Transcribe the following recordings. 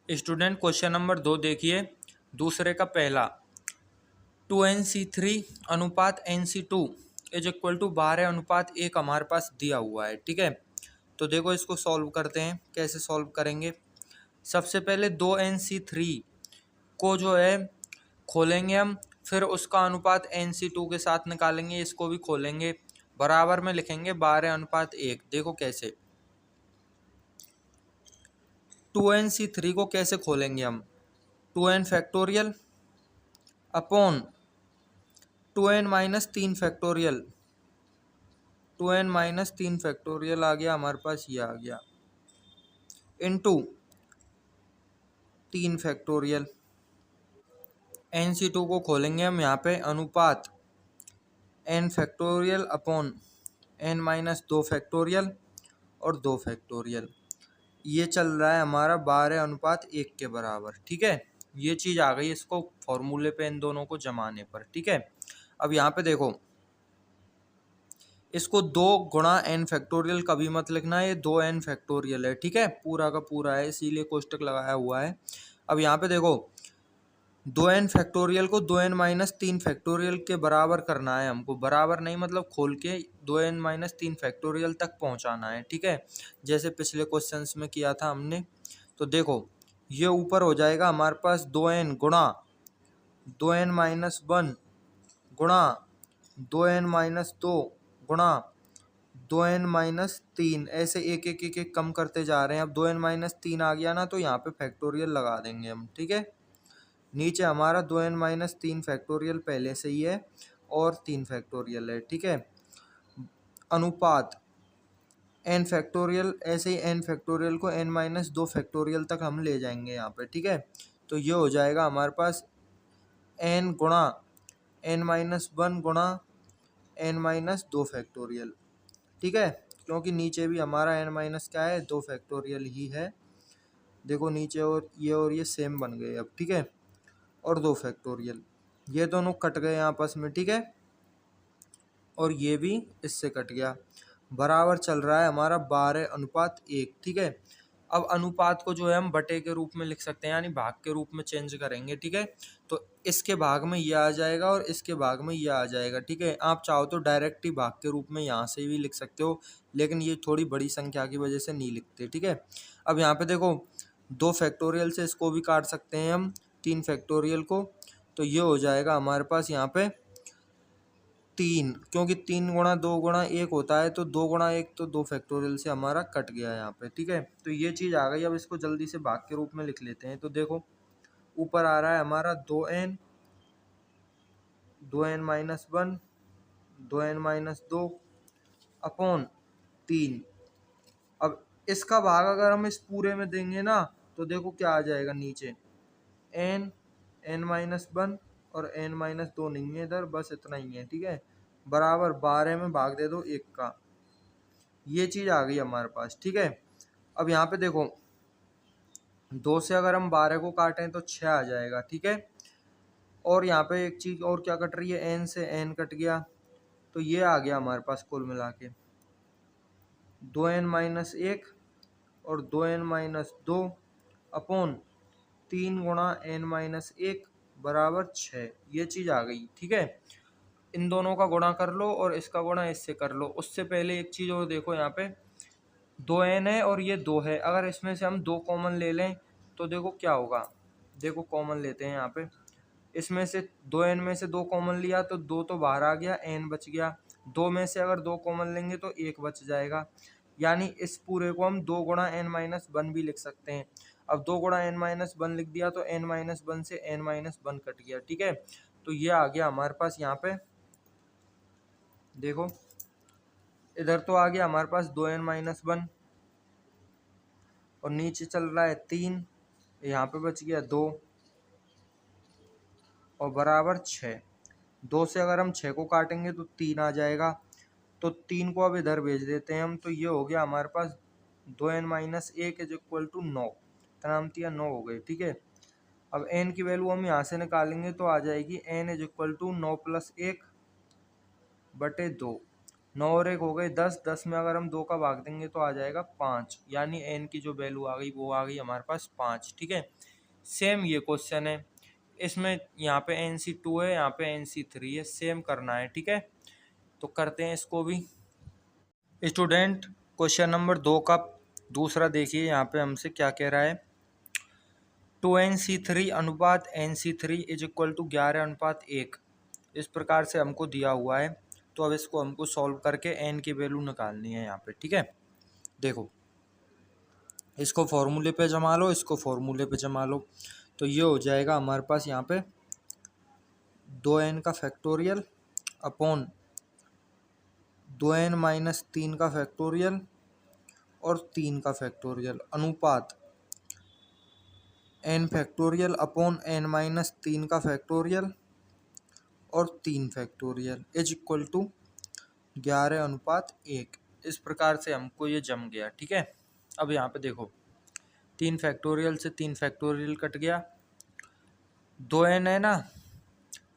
Student question number 2 देखिए। दूसरे का पहला 2NC3 अनुपात NC2 इज इक्वल टू 12:1 हमारे पास दिया हुआ है। ठीक है, तो देखो इसको सॉल्व करते हैं। कैसे सॉल्व करेंगे? सबसे पहले 2NC3 को जो है खोलेंगे हम, फिर उसका अनुपात NC2 के साथ निकालेंगे, इसको भी खोलेंगे, बराबर में लिखेंगे 12:1। देखो कैसे 2NC3 को कैसे खोलेंगे हम? 2n factorial upon 2n-3 factorial. 2n-3 factorial आ गया हमारे पास, ये आ गया, इनटू 3 फैक्टोरियल। NC2 को खोलेंगे हम यहाँ पे, अनुपात n factorial upon n-2 factorial और 2 फैक्टोरियल। ये चल रहा है हमारा 12:1 के बराबर। ठीक है, ये चीज़ आ गई इसको फॉर्मूले पे इन दोनों को जमाने पर। ठीक है, अब यहाँ पे देखो, इसको 2 गुणा n फैक्टोरियल कभी मत लिखना, ये 2n फैक्टोरियल है। ठीक है, पूरा का पूरा है, इसीलिए कोष्टक लगाया हुआ है। अब यहाँ पे देखो 2n फैक्टोरियल को 2n-3 फैक्टोरियल के बराबर करना है हमको। बराबर नहीं मतलब खोल के 2n-3 फैक्टोरियल तक पहुँचाना है। ठीक है, जैसे पिछले क्वेश्चंस में किया था हमने। तो देखो ये ऊपर हो जाएगा हमारे पास 2n गुणा 2n-1 गुणा 2n-2 गुणा 2n-3, ऐसे एक एक एक एक कम करते जा रहे हैं। अब 2n-3 आ गया ना, तो यहाँ पे फैक्टोरियल लगा देंगे हम। ठीक है, नीचे हमारा 2n-3 फैक्टोरियल पहले से ही है और 3 फैक्टोरियल है। ठीक है, अनुपात n फैक्टोरियल, ऐसे ही n फैक्टोरियल को n-2 फैक्टोरियल तक हम ले जाएंगे यहाँ पे। ठीक है, तो ये हो जाएगा हमारे पास n गुणा n-1 गुणा n-2 फैक्टोरियल। ठीक है, क्योंकि नीचे भी हमारा n- क्या है, 2 फैक्टोरियल ही है। देखो नीचे और ये सेम बन गए अब। ठीक है, और 2 फैक्टोरियल, ये दोनों कट गए आपस में। ठीक है, और ये भी इससे कट गया, बराबर चल रहा है हमारा 12:1। ठीक है, अब अनुपात को जो है हम बटे के रूप में लिख सकते हैं, यानी भाग के रूप में चेंज करेंगे। ठीक है, तो इसके भाग में ये आ जाएगा और इसके भाग में ये आ जाएगा। ठीक है, आप चाहो तो डायरेक्ट ही भाग के रूप में यहाँ से भी लिख सकते हो, लेकिन ये थोड़ी बड़ी संख्या की वजह से नहीं लिखते। ठीक है, अब यहाँ पे देखो 2 फैक्टोरियल से इसको भी काट सकते हैं हम, 3 फैक्टोरियल को, तो ये हो जाएगा हमारे पास यहाँ पे 3, क्योंकि 3 गुणा 2 गुणा 1 होता है, तो 2 गुणा 1 तो 2 फैक्टोरियल से हमारा कट गया यहाँ पे। ठीक है, तो ये चीज़ आ गई। अब इसको जल्दी से भाग के रूप में लिख लेते हैं। तो देखो ऊपर आ रहा है हमारा 2n, 2n-1, 2n-2 अपॉन 3। अब इसका भाग अगर हम इस पूरे में देंगे ना, तो देखो क्या आ जाएगा नीचे, n, n-1 और n-2 नहीं है इधर, बस इतना ही है। ठीक है, बराबर 12 में भाग दे दो 1 का, ये चीज़ आ गई हमारे पास। ठीक है, अब यहाँ पे देखो 2 से अगर हम 12 को काटें तो 6 आ जाएगा। ठीक है, और यहाँ पे एक चीज़ और क्या कट रही है, n से n कट गया, तो ये आ गया हमारे पास कुल मिला के 2n-1 और 2n-2 अपॉन 3 गुणा n-1 बराबर 6, ये चीज़ आ गई। ठीक है, इन दोनों का गुणा कर लो और इसका गुणा इससे कर लो। उससे पहले एक चीज़ और देखो, यहाँ पे 2n है और ये 2 है, अगर इसमें से हम 2 कॉमन ले लें तो देखो क्या होगा। देखो कॉमन लेते हैं यहाँ पे, इसमें से 2n में से 2 कॉमन लिया तो 2 तो बाहर आ गया, n बच गया। 2 में से अगर 2 कॉमन लेंगे तो 1 बच जाएगा, यानी इस पूरे को हम 2 गुणा n-1 भी लिख सकते हैं। अब 2 गुणा n-1 लिख दिया तो n-1 से n-1 कट गया। ठीक है, तो ये आ गया हमारे पास यहाँ पे। देखो इधर तो आ गया हमारे पास 2n-1 और नीचे चल रहा है 3, यहाँ पे बच गया 2 और बराबर 6। 2 से अगर हम 6 को काटेंगे तो 3 आ जाएगा, तो 3 को अब इधर भेज देते हैं हम, तो ये हो गया हमारे पास 2n-1 इज इक्वल टू 9, तनामतिया 9 हो गए। ठीक है, अब n की वैल्यू हम यहाँ से निकालेंगे तो आ जाएगी n इज इक्वल टू 9 + 1 बटे 2। 9 और 1 हो गए 10, 10 में अगर हम 2 का भाग देंगे तो आ जाएगा 5, यानी n की जो वैल्यू आ गई वो आ गई हमारे पास 5। ठीक है, सेम ये क्वेश्चन है, इसमें यहाँ पे NC2 है, यहाँ पे NC3 है, सेम करना है। ठीक है, तो करते हैं इसको भी। स्टूडेंट क्वेश्चन नंबर 2 का दूसरा देखिए, यहाँ पे हमसे क्या कह रहा है, 2NC3 अनुपात NC3 इज इक्वल टू 11:1। इस प्रकार से हमको दिया हुआ है, तो अब इसको हमको सॉल्व करके n की वैल्यू निकालनी है यहाँ पे। ठीक है, देखो इसको फॉर्मूले पे जमा लो, इसको फॉर्मूले पे जमा लो, तो ये हो जाएगा हमारे पास यहाँ पे 2n का फैक्टोरियल अपॉन 2n-3 का फैक्टोरियल और 3 का फैक्टोरियल अनुपात n फैक्टोरियल अपॉन n-3 का फैक्टोरियल और 3 फैक्टोरियल इज इक्वल टू 11:1। इस प्रकार से हमको ये जम गया। ठीक है, अब यहाँ पे देखो 3 फैक्टोरियल से 3 फैक्टोरियल कट गया, 2n है ना,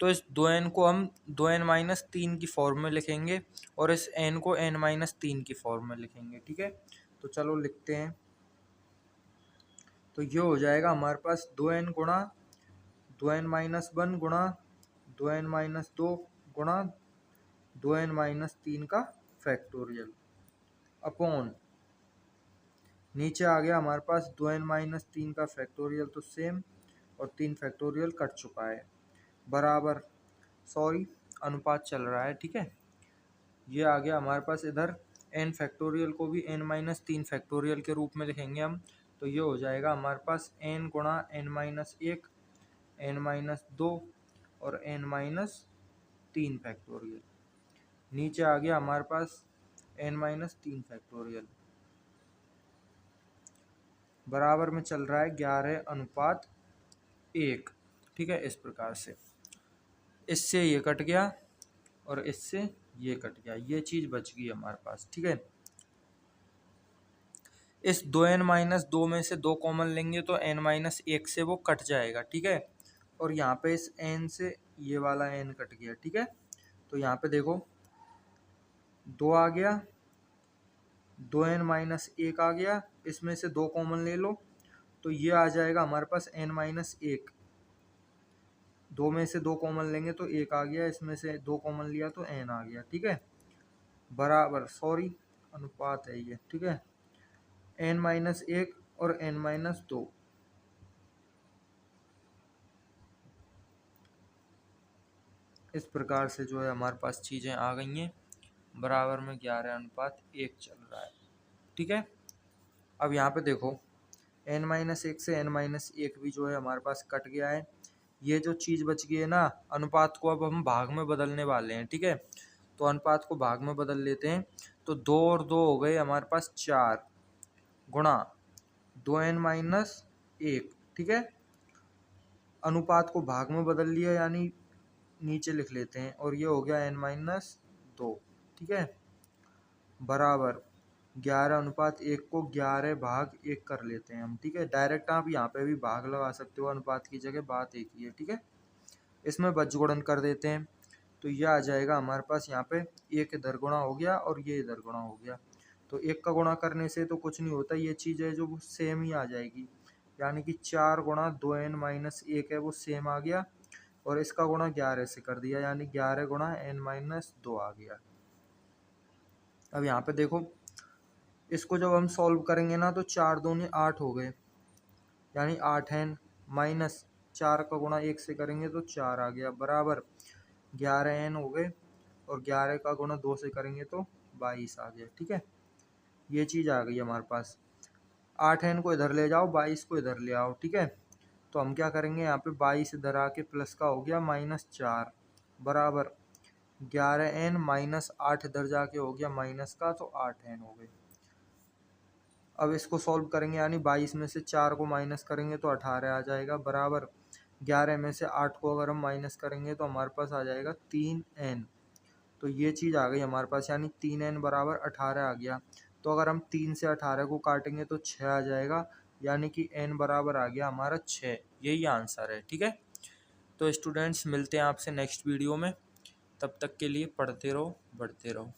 तो इस 2n को हम 2n-3 की फॉर्म में लिखेंगे और इस n को n-3 की फॉर्म में लिखेंगे। ठीक है, तो चलो लिखते हैं। तो ये हो जाएगा हमारे पास 2n गुणा 2n-1 गुणा 2n-2 गुणा 2n-3 का फैक्टोरियल अपॉन, नीचे आ गया हमारे पास 2n-3 का फैक्टोरियल तो सेम, और 3 फैक्टोरियल कट चुका है, बराबर, सॉरी अनुपात चल रहा है। ठीक है, ये आ गया हमारे पास, इधर n फैक्टोरियल को भी n-3 फैक्टोरियल के रूप में लिखेंगे हम, तो ये हो जाएगा हमारे पास n गुणा n-1 n-2 और n-3 फैक्टोरियल, नीचे आ गया हमारे पास n-3 फैक्टोरियल, बराबर में चल रहा है 11:1। ठीक है, इस प्रकार से इससे ये कट गया और इससे ये कट गया, ये चीज़ बच गई हमारे पास। ठीक है, इस 2n-2 में से 2 कॉमन लेंगे तो n-1 से वो कट जाएगा। ठीक है, और यहाँ पे इस n से ये वाला n कट गया। ठीक है, तो यहाँ पे देखो 2 आ गया, 2n-1 आ गया, इसमें से 2 कॉमन ले लो तो ये आ जाएगा हमारे पास n-1, 2 में से 2 कॉमन लेंगे तो 1 आ गया, इसमें से 2 कॉमन लिया तो n आ गया। ठीक है, बराबर, सॉरी अनुपात है ये। ठीक है, n-1 और n-2, इस प्रकार से जो है हमारे पास चीज़ें आ गई हैं, बराबर में 11:1 चल रहा है। ठीक है, अब यहाँ पे देखो n-1 से n-1 भी जो है हमारे पास कट गया है, ये जो चीज़ बच गई है ना, अनुपात को अब हम भाग में बदलने वाले हैं। ठीक है, तो अनुपात को भाग में बदल लेते हैं, तो 2 और 2 हो गए हमारे पास 4 गुणा 2n-1। ठीक है, अनुपात को भाग में बदल लिया, यानी नीचे लिख लेते हैं, और ये हो गया n-2। ठीक है, बराबर 11:1 को 11/1 कर लेते हैं हम। ठीक है, डायरेक्ट आप यहाँ पे भी भाग लगा सकते हो, अनुपात की जगह बात एक ही है। ठीक है, इसमें बचगुणन कर देते हैं, तो ये आ जाएगा हमारे पास यहाँ पे 1 इधर गुणा हो गया और ये इधर गुणा हो गया, तो 1 का गुणा करने से तो कुछ नहीं होता, ये चीज़ है जो सेम ही आ जाएगी, यानी कि 4 गुणा 2n-1 है वो सेम आ गया, और इसका गुणा 11 से कर दिया, यानी 11 गुणा n-2 आ गया। अब यहाँ पे देखो इसको जब हम सॉल्व करेंगे ना, तो 4 दूनी 8 हो गए, यानी 8n माइनस 4 का गुणा 1 से करेंगे तो 4 आ गया, बराबर 11n हो गए, और 11 का गुणा 2 से करेंगे तो 22 आ गया। ठीक है, ये चीज़ आ गई हमारे पास। 8n को इधर ले जाओ, 22 को इधर ले आओ। ठीक है, तो हम क्या करेंगे, यहाँ पे 22 इधर आके प्लस का हो गया -4, बराबर 11n माइनस 8 इधर जाके हो गया माइनस का, तो 8n हो गए। अब इसको सॉल्व करेंगे, यानी 22 में से 4 को माइनस करेंगे तो 18 आ जाएगा, बराबर 11 में से 8 को अगर हम माइनस करेंगे तो हमारे पास आ जाएगा 3n। तो ये चीज़ आ गई हमारे पास, यानी 3n बराबर 18 आ गया। तो अगर हम 3 से 18 को काटेंगे तो 6 आ जाएगा, यानी कि n बराबर आ गया हमारा 6। यही आंसर है। ठीक है, तो स्टूडेंट्स मिलते हैं आपसे नेक्स्ट वीडियो में, तब तक के लिए पढ़ते रहो, बढ़ते रहो।